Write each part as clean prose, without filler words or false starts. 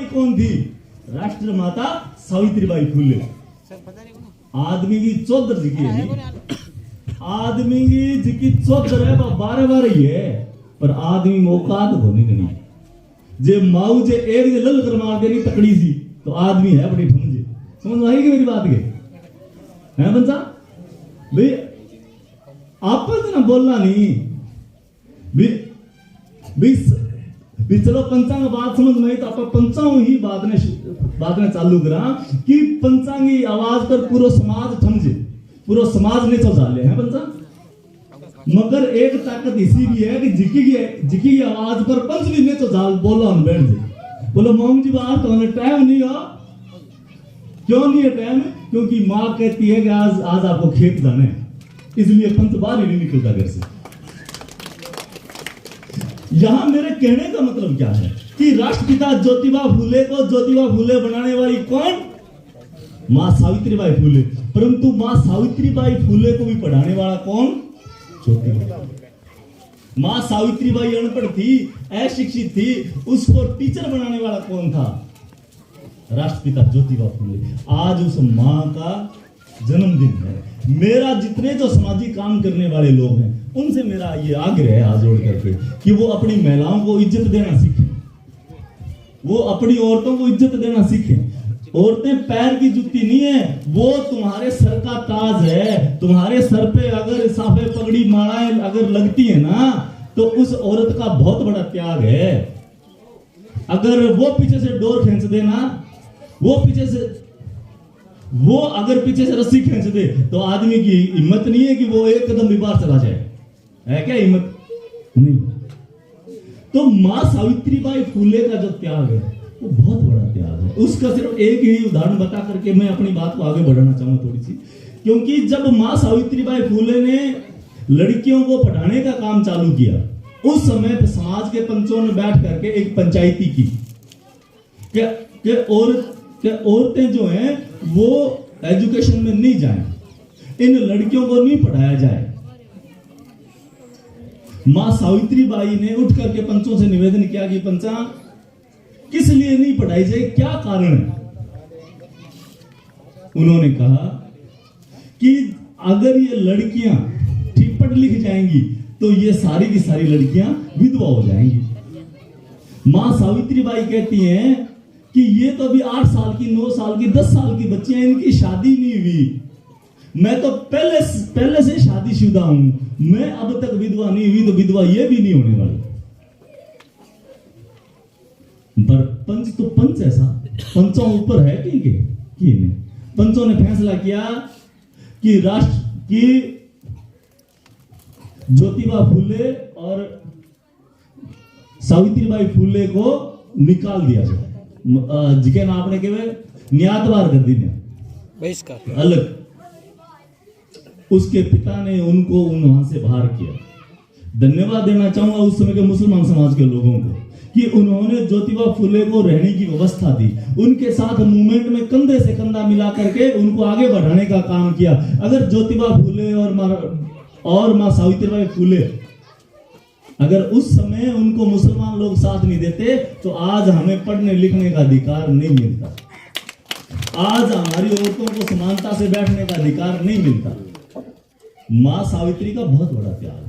कौन थी? राष्ट्र माता सावित्रीबाई फुले। आदमी की चौधर जी की आदमी की जिकी चौधर है 12 ही है, पर आदमी मौका तो होने नहीं। जे माऊ जे एक जे लल कर मार देनी तकड़ी सी तो आदमी है बड़ी ठमजे। समझ आई कि मेरी बात के है बंसा भाई? आपस ना बोलना नहीं भी चलो पंचांग बात समझ में आई तो आप पंचांग ही बात ने चालू करा कि पंचांगी आवाज पर पूरा समाज थमजे, पूरा समाज ने चौजाले है पंचा। मगर एक ताकत इसी की है कि जिकी की आवाज पर पंच भी ने चौजाल बोलो हम बैठ जाए। बोलो मोम जी बात तो हमें टाइम नहीं हो। क्यों नहीं है टाइम? क्योंकि माँ कहती है कि आज आपको खेत जाना है, इसलिए पंच बाहर ही नहीं निकलता घर से। यहां मेरे कहने का मतलब क्या है कि राष्ट्रपिता ज्योतिबा फुले को ज्योतिबा फुले बनाने वाली कौन? मां सावित्रीबाई फुले। परंतु मां सावित्रीबाई फुले को भी पढ़ाने वाला कौन? ज्योतिबा। मां सावित्रीबाई अनपढ़ थी, अशिक्षित थी, उसको टीचर बनाने वाला कौन था? राष्ट्रपिता ज्योतिबा फुले। आज उस मां का जन्मदिन है। मेरा जितने जो सामाजिक काम करने वाले लोग हैं उनसे मेरा ये आग्रह है हाथ जोड़ करके कि वो अपनी महिलाओं को इज्जत देना सीखें, वो अपनी औरतों को इज्जत देना सीखें। औरतें पैर की जुत्ती नहीं है, वो तुम्हारे सर का ताज है। तुम्हारे सर पे अगर साफे पगड़ी मालाएं अगर लगती है ना तो उस औरत का बहुत बड़ा त्याग है। अगर वो पीछे से डोर खींच देना, वो अगर पीछे से रस्सी खींच दे तो आदमी की हिम्मत नहीं है कि वो एक कदम भी बाहर चला जाए। है क्या हिम्मत? नहीं। तो मां सावित्रीबाई फुले का जो त्याग है वो बहुत बड़ा त्याग है। उसका सिर्फ एक ही उदाहरण बता करके मैं अपनी बात को आगे बढ़ाना चाहूंगा थोड़ी सी। क्योंकि जब मां सावित्रीबाई फुले ने लड़कियों को पढ़ाने का काम चालू किया, उस समय समाज के पंचों ने बैठ करके एक पंचायती की कि औरतें जो हैं वो एजुकेशन में नहीं जाएं, इन लड़कियों को नहीं पढ़ाया जाए। मां सावित्रीबाई ने उठ करके पंचों से निवेदन किया कि पंचा किस लिए नहीं पढ़ाई जाए, क्या कारण है? उन्होंने कहा कि अगर ये लड़कियां ठीक पढ़ लिख जाएंगी तो ये सारी की सारी लड़कियां विधवा हो जाएंगी। मां सावित्रीबाई कहती हैं कि ये तो अभी 8 साल की, 9 साल की, 10 साल की बच्चियां, इनकी शादी नहीं हुई। मैं तो पहले से शादीशुदा हूं, मैं अब तक विधवा नहीं हुई तो विधवा ये भी नहीं होने वाली। पर पंच तो पंच ऐसा पंचों ऊपर है कि नहीं? पंचों ने फैसला किया कि राष्ट्र की ज्योतिबा फुले और सावित्रीबाई फुले को निकाल दिया जाए। जिके नाम आपने केवल न्यातवार कर दी बहिष्कार अलग। उसके पिता ने उनको वहां से बाहर किया। धन्यवाद देना चाहूंगा उस समय के मुसलमान समाज के लोगों को कि उन्होंने ज्योतिबा फुले को रहने की व्यवस्था दी, उनके साथ मूवमेंट में कंधे से कंधा मिला करके उनको आगे बढ़ाने का काम किया। अगर ज्योतिबा फुले और मां सावित्रीबाई फुले अगर उस समय उनको मुसलमान लोग साथ नहीं देते तो आज हमें पढ़ने लिखने का अधिकार नहीं मिलता, आज हमारी औरतों को समानता से बैठने का अधिकार नहीं मिलता। मां सावित्री का बहुत बड़ा त्याग है।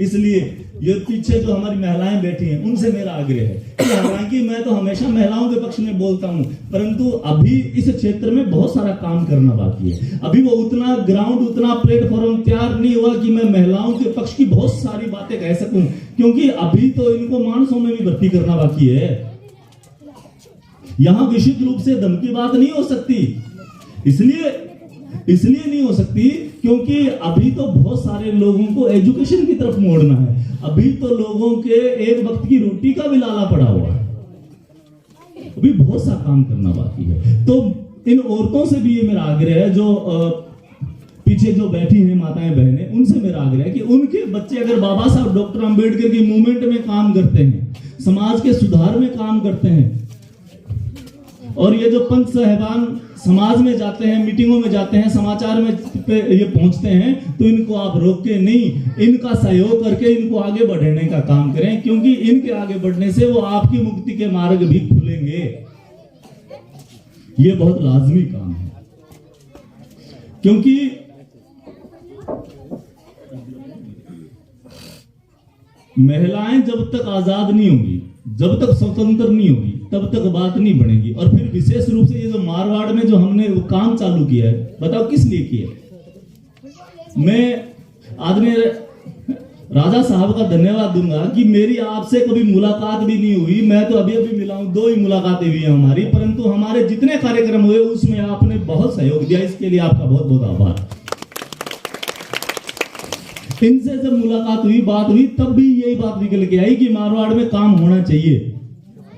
इसलिए ये पीछे जो हमारी महिलाएं बैठी हैं उनसे मेरा आग्रह है कि हालांकि मैं तो हमेशा महिलाओं के पक्ष में बोलता हूं, परंतु अभी इस क्षेत्र में बहुत सारा काम करना बाकी है। अभी वो उतना ग्राउंड, उतना प्लेटफॉर्म तैयार नहीं हुआ कि मैं महिलाओं के पक्ष की बहुत सारी बातें कह सकूं, क्योंकि अभी तो इनको मानसों में भी भर्ती करना बाकी है। यहां विशुद्ध रूप से धमकी बात नहीं हो सकती, इसलिए नहीं हो सकती क्योंकि अभी तो बहुत सारे लोगों को एजुकेशन की तरफ मोड़ना है। अभी तो लोगों के एक वक्त की रोटी का भी लाला पड़ा हुआ है, अभी बहुत सा काम करना बाकी है। तो इन औरतों से भी ये मेरा आग्रह है, जो पीछे जो बैठी हैं माताएं बहनें, उनसे मेरा आग्रह है कि उनके बच्चे अगर बाबा साहब डॉक्टर अंबेडकर की मूवमेंट में काम करते हैं, समाज के सुधार में काम करते हैं, और ये जो पंच साहिबान समाज में जाते हैं, मीटिंगों में जाते हैं, समाचार में पे ये पहुंचते हैं, तो इनको आप रोक के नहीं, इनका सहयोग करके इनको आगे बढ़ाने का काम करें, क्योंकि इनके आगे बढ़ने से वो आपकी मुक्ति के मार्ग भी खुलेंगे। ये बहुत लाजमी काम है, क्योंकि महिलाएं जब तक आजाद नहीं होंगी, जब तक स्वतंत्र नहीं होगी, तब तक बात नहीं बनेगी। और फिर विशेष रूप से ये जो मारवाड़ में जो हमने वो काम चालू किया है, बताओ किस लिए किया है? मैं आदरणीय राजा साहब का धन्यवाद दूंगा कि मेरी आपसे कभी मुलाकात भी नहीं हुई, मैं तो अभी अभी मिला हूं, 2 ही मुलाकातें हुई हैं हमारी, परंतु हमारे जितने कार्यक्रम हुए उसमें आपने बहुत सहयोग दिया, इसके लिए आपका बहुत बहुत आभार। इनसे जब मुलाकात हुई, बात हुई, तब भी यही बात निकल के आई कि मारवाड़ में काम होना चाहिए,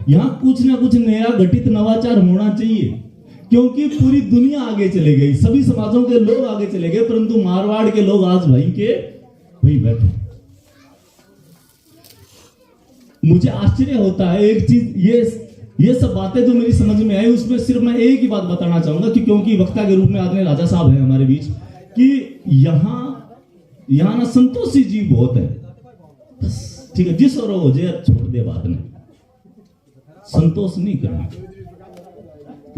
यहाँ कुछ ना कुछ नया घटित नवाचार होना चाहिए, क्योंकि पूरी दुनिया आगे चले गई, सभी समाजों के लोग आगे चले गए, परंतु मारवाड़ के लोग आज वहीं के वहीं बैठे। मुझे आश्चर्य होता है एक चीज, ये सब बातें जो मेरी समझ में आई, उसमें सिर्फ मैं एक ही बात बताना चाहूंगा कि क्योंकि वक्ता के रूप में आदरणीय राजा साहब हैं हमारे बीच, कि यहाँ ना संतोषी जी बहुत है, बस ठीक है, जिस और हो जाए छोड़ दे, बात नहीं, संतोष नहीं करना।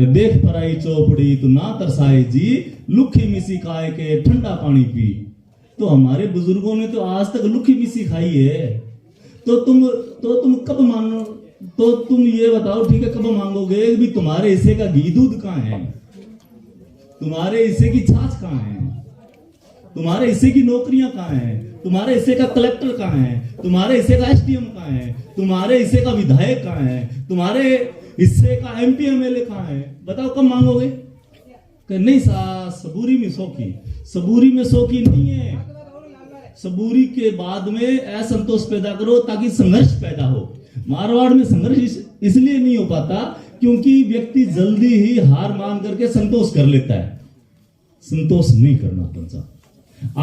देख पराई चौपड़ी तू ना तरसाए जी, लुखी मिसी खाए के ठंडा पानी पी। तो हमारे बुजुर्गों ने तो आज तक लुखी मिसी खाई है, तो तुम कब मानो, तो तुम ये बताओ ठीक है, कब मांगोगे भी तुम्हारे हिस्से का घी दूध कहाँ है, तुम्हारे हिस्से की छाछ कहाँ है, तुम्हारे हिस्से की नौकरियां कहाँ हैं, तुम्हारे हिस्से का कलेक्टर कहाँ है, तुम्हारे हिस्से का एसडीएम कहाँ है, तुम्हारे हिस्से का विधायक कहाँ है, तुम्हारे हिस्से का एमपी एमएलए कहाँ है, बताओ कब मांगोगे? नहीं साहब, सबूरी में सौखी, सबूरी में सौखी नहीं है, सबूरी के बाद में असंतोष पैदा करो ताकि संघर्ष पैदा हो। मारवाड़ में संघर्ष इसलिए नहीं हो पाता क्योंकि व्यक्ति जल्दी ही हार मान करके संतोष कर लेता है। संतोष नहीं करना पंचा,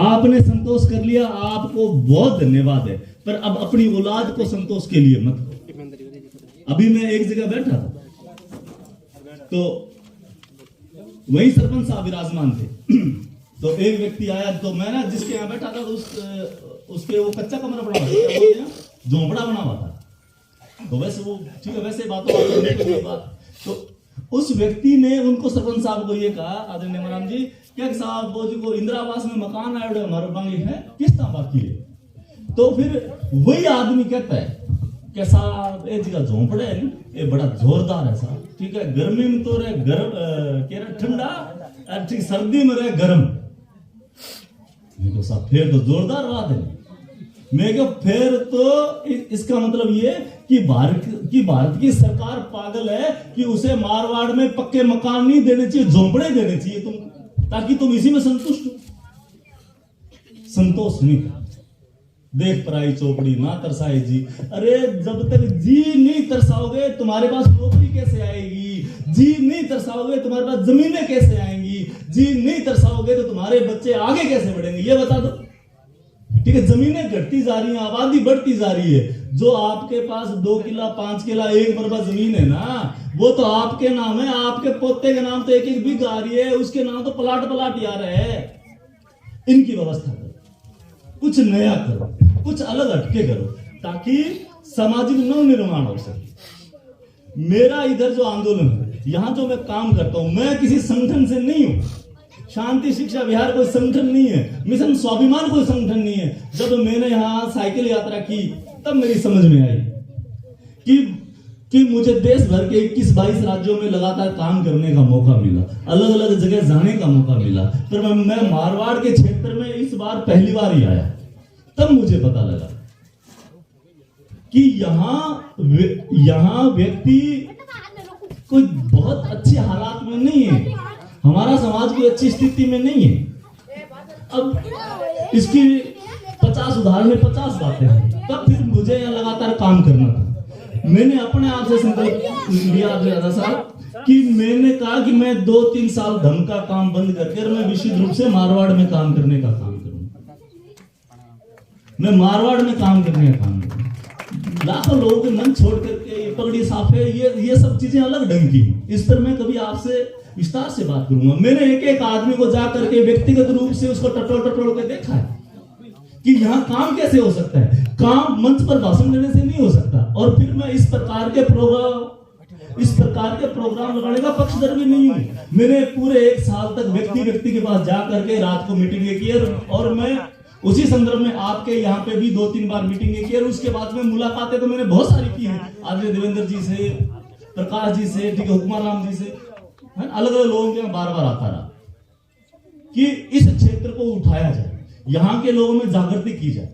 आपने संतोष कर लिया, आपको बहुत धन्यवाद है, पर अब अपनी औलाद को संतोष के लिए मत करो। अभी मैं एक जगह बैठा था, तो वही सरपंच साहब विराजमान थे, तो एक व्यक्ति आया, तो मैं ना जिसके यहाँ बैठा था उसके वो कच्चा कमरा बना हुआ था, झोंपड़ा बना हुआ था, तो वैसे वो ठीक है, वैसे बात तो उस व्यक्ति ने उनको सरपंच साहब को ये कहा, आदरणीय नेमराम जी, क्या साहब वो जी को इंदिरा आवास में मकान आए हमारे बांगी है, किस तरह बाकी है? तो फिर वही आदमी कहता है कि साहब ये जगह झोंपड़े है, ये बड़ा जोरदार है साहब, ठीक है, गर्मी में तो रहे गर्म, कह रहे ठंडा, ठीक सर्दी में रहे गर्म। मैं साहब फिर तो जोरदार बात है। मैं क्या फिर तो इसका मतलब ये कि भारत की सरकार पागल है कि उसे मारवाड़ में पक्के मकान नहीं देने चाहिए, झोंपड़े देने चाहिए तुम, ताकि तुम इसी में संतुष्ट हो। संतोष नहीं, देख पराई चौपड़ी ना तरसाए जी। अरे जब तक जी नहीं तरसाओगे तुम्हारे पास नौकरी कैसे आएगी, जी नहीं तरसाओगे तुम्हारे पास जमीनें कैसे आएंगी, जी नहीं तरसाओगे तो तुम्हारे बच्चे आगे कैसे बढ़ेंगे, ये बता दो। ठीक है, जमीनें घटती जा रही हैं, आबादी बढ़ती जा रही है, जो आपके पास 2 किला 5 किला 1 मरबा जमीन है ना, वो तो आपके नाम है, आपके पोते के नाम तो 1-1 बीघा आ रही है, उसके नाम तो प्लाट आ रहे हैं। इनकी व्यवस्था करो, कुछ नया करो, कुछ अलग हटके करो, ताकि सामाजिक नव निर्माण हो सके। मेरा इधर जो आंदोलन है, यहाँ जो मैं काम करता हूं, मैं किसी संगठन से नहीं हूं, शांति शिक्षा विहार कोई संगठन नहीं है, मिशन स्वाभिमान कोई संगठन नहीं है। जब मैंने यहाँ साइकिल यात्रा की तब मेरी समझ में आई कि मुझे देश भर के 21-22 राज्यों में लगातार काम करने का मौका मिला, अलग अलग जगह जाने का मौका मिला, पर मैं मारवाड़ के क्षेत्र में इस बार पहली बार ही आया। तब मुझे पता लगा कि यहाँ व्यक्ति कोई बहुत अच्छे हालात में नहीं है, हमारा समाज कोई अच्छी स्थिति में नहीं है। अब इसकी 50 उदाहरण में 50 बातें हैं। तब फिर मुझे यहाँ लगातार काम करना था। मैंने अपने आप से संकल्प लिया राजा साहब कि मैंने कहा कि मैं 2-3 साल धम का काम बंद करके मैं विशुद्ध रूप से मारवाड़ में काम करने का काम करूंगा। मैं मारवाड़ में काम करने का काम करूंगा। लाखों लोगों के मन छोड़ करके पगड़ी साफे, ये सब चीजें अलग ढंग की, इस पर मैं कभी आपसे विस्तार से बात करूंगा। मैंने एक आदमी को जा करके व्यक्तिगत रूप से उसको टटोल के देखा है कि यहाँ काम कैसे हो सकता है। काम मंच पर भाषण देने से नहीं हो सकता। और फिर मैं इस प्रकार के प्रोग्राम इस प्रकार के प्रोग्राम लगाने का पक्षधर भी नहीं हूँ। मैंने पूरे 1 साल तक व्यक्ति के पास जा करके रात को मीटिंगें की और मैं उसी संदर्भ में आपके यहाँ पे भी 2-3 बार मीटिंगें की और उसके बाद में मुलाकातें तो मैंने बहुत सारी की हैं। आदरणीय देवेंद्र जी से, प्रकाश जी से, ठीक है, हुक्मा राम जी से, अलग अलग लोगों के बार बार आता रहा कि इस क्षेत्र को उठाया जाए, यहाँ के लोगों में जागृति की जाए।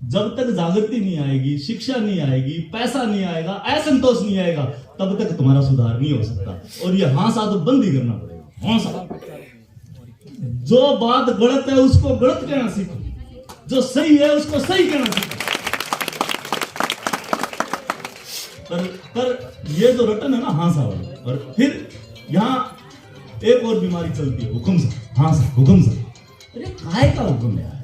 जब तक जागृति नहीं आएगी, शिक्षा नहीं आएगी, पैसा नहीं आएगा, असंतोष नहीं आएगा, तब तक तुम्हारा सुधार नहीं हो सकता। और ये हाँसा तो बंद ही करना पड़ेगा। हाँसा, जो बात गलत है उसको गलत कहना सीखो, जो सही है उसको सही कहना सीखो। पर ये जो रटन है ना हाँसा वाला, और फिर यहाँ एक और बीमारी चलती है, हुक्म सा, हाँसा, हुक्म सा। अरे काय का हुक्म है यार?